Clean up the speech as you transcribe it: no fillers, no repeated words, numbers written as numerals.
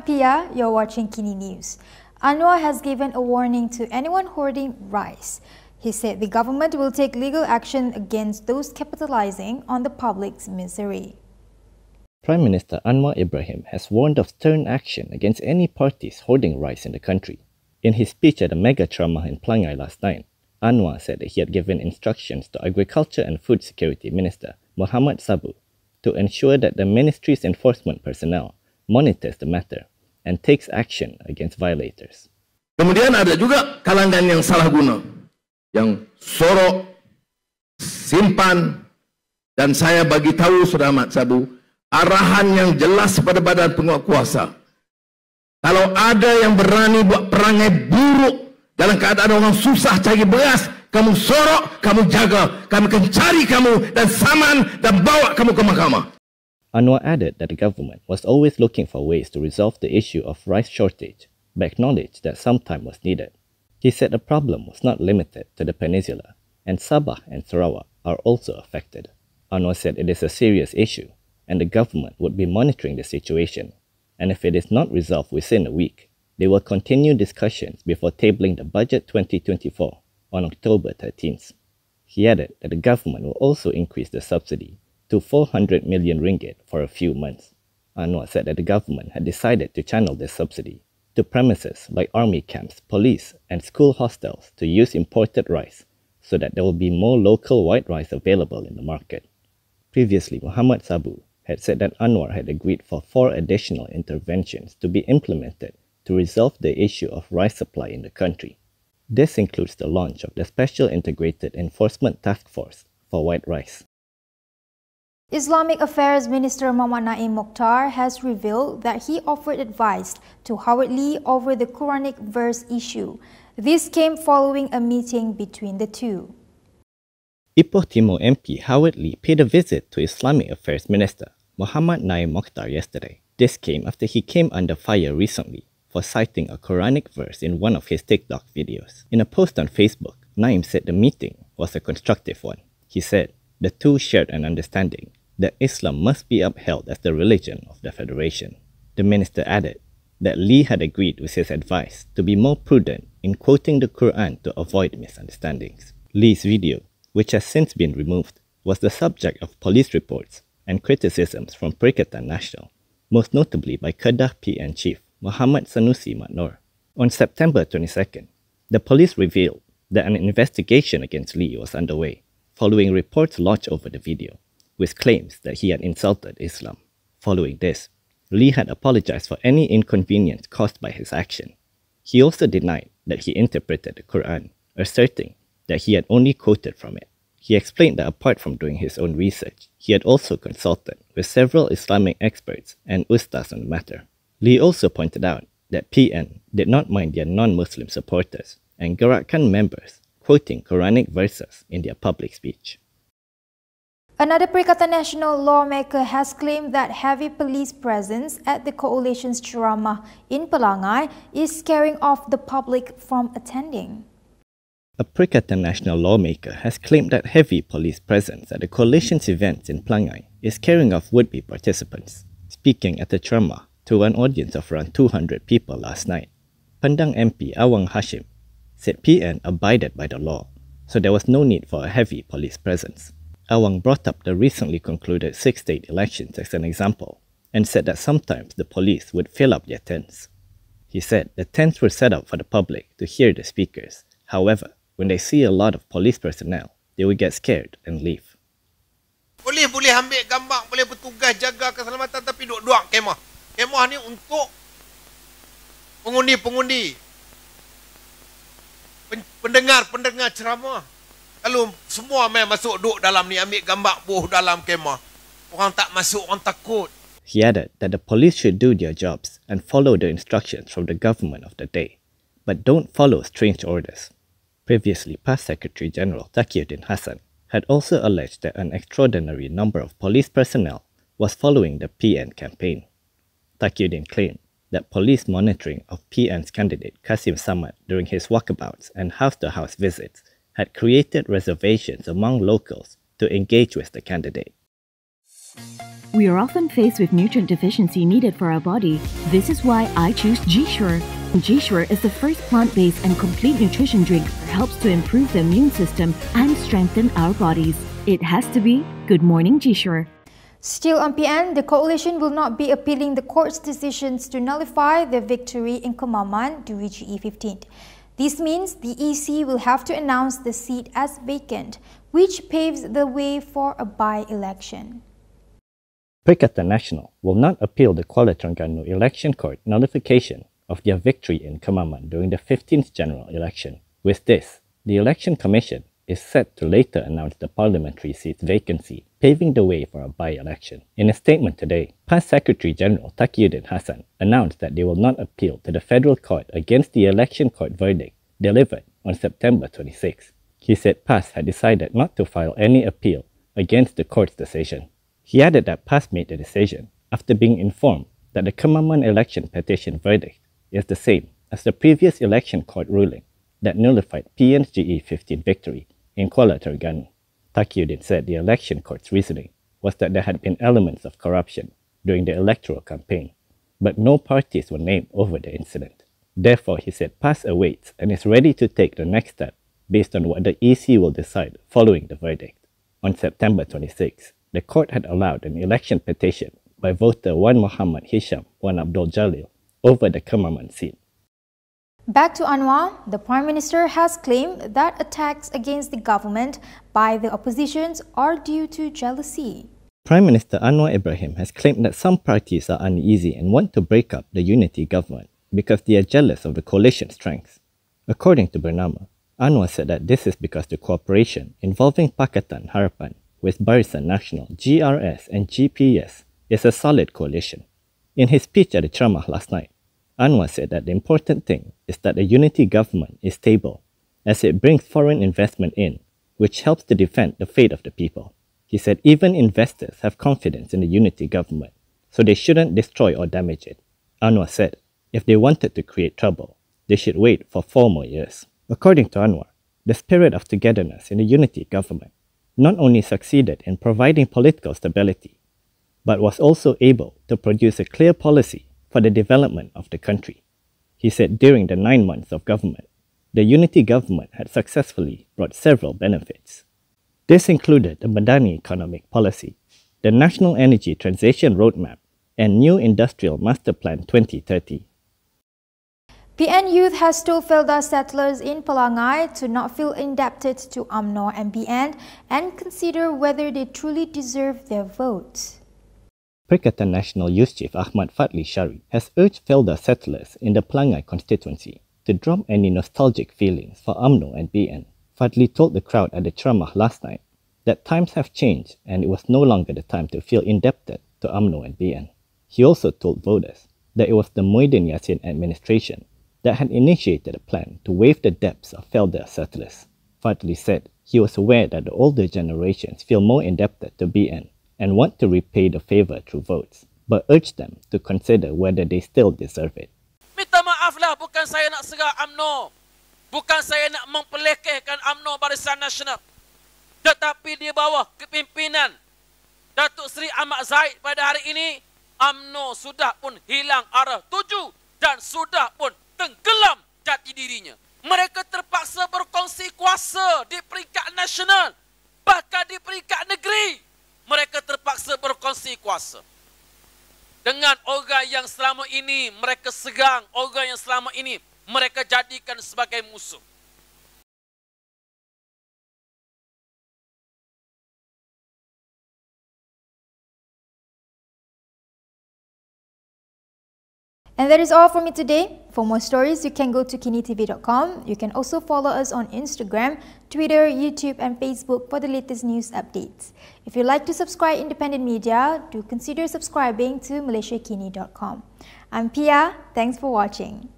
I'm Pia, you're watching KiniNews. Anwar has given a warning to anyone hoarding rice. He said the government will take legal action against those capitalizing on the public's misery. Prime Minister Anwar Ibrahim has warned of stern action against any parties hoarding rice in the country. In his speech at a mega ceramah in Pelangai last night, Anwar said that he had given instructions to Agriculture and Food Security Minister Mohamad Sabu to ensure that the ministry's enforcement personnel monitors the matter and takes action against violators. Kemudian ada juga kalangan yang salah guna, yang sorok, simpan, dan saya bagi tahu Saudara Ahmad Sabu, arahan yang jelas kepada badan penguasa. Kalau ada yang berani buat perangai buruk dalam keadaan orang susah cari beras, kamu sorok, kamu jaga, kami akan cari kamu dan saman dan bawa kamu ke mahkamah. Anwar added that the government was always looking for ways to resolve the issue of rice shortage, but acknowledged that some time was needed. He said the problem was not limited to the peninsula, and Sabah and Sarawak are also affected. Anwar said it is a serious issue, and the government would be monitoring the situation, and if it is not resolved within a week, they will continue discussions before tabling the Budget 2024 on October 13th. He added that the government will also increase the subsidy to 400 million ringgit for a few months. Anwar said that the government had decided to channel this subsidy to premises like army camps, police, and school hostels to use imported rice so that there will be more local white rice available in the market. Previously, Mohamad Sabu had said that Anwar had agreed for 4 additional interventions to be implemented to resolve the issue of rice supply in the country. This includes the launch of the Special Integrated Enforcement Task Force for white rice. Islamic Affairs Minister Mohamad has revealed that he offered advice to Howard Lee over the Quranic verse issue. This came following a meeting between the two. Ipoh Timur MP Howard Lee paid a visit to Islamic Affairs Minister Mohamad yesterday. This came after he came under fire recently for citing a Quranic verse in one of his TikTok videos. In a post on Facebook, Naim said the meeting was a constructive one. He said the two shared an understanding that Islam must be upheld as the religion of the Federation. The minister added that Lee had agreed with his advice to be more prudent in quoting the Quran to avoid misunderstandings. Lee's video, which has since been removed, was the subject of police reports and criticisms from Perikatan Nasional, most notably by Kedah PN Chief Mohamad Sanusi Matnor. On September 22nd, the police revealed that an investigation against Lee was underway following reports lodged over the video, with claims that he had insulted Islam. Following this, Lee had apologized for any inconvenience caused by his action. He also denied that he interpreted the Quran, asserting that he had only quoted from it. He explained that apart from doing his own research, he had also consulted with several Islamic experts and ustaz on the matter. Lee also pointed out that PN did not mind their non-Muslim supporters and Gerakan members quoting Quranic verses in their public speech. Another Perikatan Nasional lawmaker has claimed that heavy police presence at the coalition's ceramah in Pelangai is scaring off the public from attending. A Perikatan Nasional lawmaker has claimed that heavy police presence at the coalition's events in Pelangai is scaring off would-be participants. Speaking at a ceramah to an audience of around 200 people last night, Pendang MP Awang Hashim said PN abided by the law, so there was no need for a heavy police presence. Awang brought up the recently concluded 6 state elections as an example and said that sometimes the police would fill up their tents. He said the tents were set up for the public to hear the speakers. However, when they see a lot of police personnel, they would get scared and leave. Boleh ambil gambar, boleh bertugas jaga keselamatan tapi duduk kemah. Kemah ni untuk pengundi-pengundi, pendengar ceramah. Kalau semua main masuk duduk dalam ni, ambil gambar buh dalam kemah, orang tak masuk, orang takut. He added that the police should do their jobs and follow the instructions from the government of the day, but don't follow strange orders. Previously, past Secretary General Taqiyuddin Hassan had also alleged that an extraordinary number of police personnel was following the PN campaign. Taqiyuddin claimed that police monitoring of PN's candidate Qasim Samad during his walkabouts and house-to-house visits had created reservations among locals to engage with the candidate. We are often faced with nutrient deficiency needed for our body. This is why I choose G-Sure. G-Sure is the first plant-based and complete nutrition drink that helps to improve the immune system and strengthen our bodies. It has to be Good Morning G-Sure. Still on PN, the coalition will not be appealing the court's decisions to nullify their victory in Kemaman due GE 15th. This means the EC will have to announce the seat as vacant, which paves the way for a by-election. Perikatan Nasional will not appeal the Kuala Terengganu Election Court nullification of their victory in Kemaman during the 15th general election. With this, the Election Commission is set to later announce the parliamentary seat's vacancy, paving the way for a by-election. In a statement today, PAS Secretary General Taqiyuddin Hassan announced that they will not appeal to the federal court against the election court verdict delivered on September 26. He said PAS had decided not to file any appeal against the court's decision. He added that PAS made the decision after being informed that the Kemaman election petition verdict is the same as the previous election court ruling that nullified PN's GE 15 victory in Kuala Terengganu. Taqiyuddin said the election court's reasoning was that there had been elements of corruption during the electoral campaign, but no parties were named over the incident. Therefore, he said PAS awaits and is ready to take the next step based on what the EC will decide following the verdict. On September 26, the court had allowed an election petition by voter Wan Mohamad Hisham Wan Abdul Jalil over the Kemaman seat. Back to Anwar, the Prime Minister has claimed that attacks against the government by the oppositions are due to jealousy. Prime Minister Anwar Ibrahim has claimed that some parties are uneasy and want to break up the unity government because they are jealous of the coalition strengths. According to Bernama, Anwar said that this is because the cooperation involving Pakatan Harapan with Barisan Nasional, GRS and GPS is a solid coalition. In his speech at the Ceramah last night, Anwar said that the important thing is that the unity government is stable, as it brings foreign investment in, which helps to defend the fate of the people. He said even investors have confidence in the unity government, so they shouldn't destroy or damage it. Anwar said if they wanted to create trouble, they should wait for 4 more years. According to Anwar, the spirit of togetherness in the unity government not only succeeded in providing political stability, but was also able to produce a clear policy for the development of the country. He said during the 9 months of government, the unity government had successfully brought several benefits. This included the Madani Economic Policy, the National Energy Transition Roadmap, and New Industrial Master Plan 2030. PN Youth has told Felda settlers in Pelangai to not feel indebted to UMNO and BN and consider whether they truly deserve their votes. Perikatan Nasional Youth Chief Ahmad Fadli Shari has urged Felda settlers in the Pelangai constituency to drop any nostalgic feelings for UMNO and BN. Fadli told the crowd at the Ceramah last night that times have changed and it was no longer the time to feel indebted to UMNO and BN. He also told voters that it was the Muhyiddin Yassin administration that had initiated a plan to waive the debts of Felda settlers. Fadli said he was aware that the older generations feel more indebted to BN and want to repay the favour through votes, but urged them to consider whether they still deserve it. Minta maaflah, bukan saya nak serang UMNO. Bukan saya nak mempelekehkan UMNO Barisan Nasional. Tetapi di bawah kepimpinan Datuk Seri Ahmad Zahid pada hari ini, UMNO sudah pun hilang arah tuju dan sudah pun tenggelam jati dirinya. Mereka terpaksa berkongsi kuasa di peringkat nasional, bahkan di peringkat negeri. Mereka terpaksa berkongsi kuasa dengan orang yang selama ini mereka serang, orang yang selama ini mereka jadikan sebagai musuh. And that is all for me today. For more stories, you can go to Kinitv.com. You can also follow us on Instagram, Twitter, YouTube and Facebook for the latest news updates. If you'd like to subscribe independent media, do consider subscribing to MalaysiaKini.com. I'm Pia. Thanks for watching.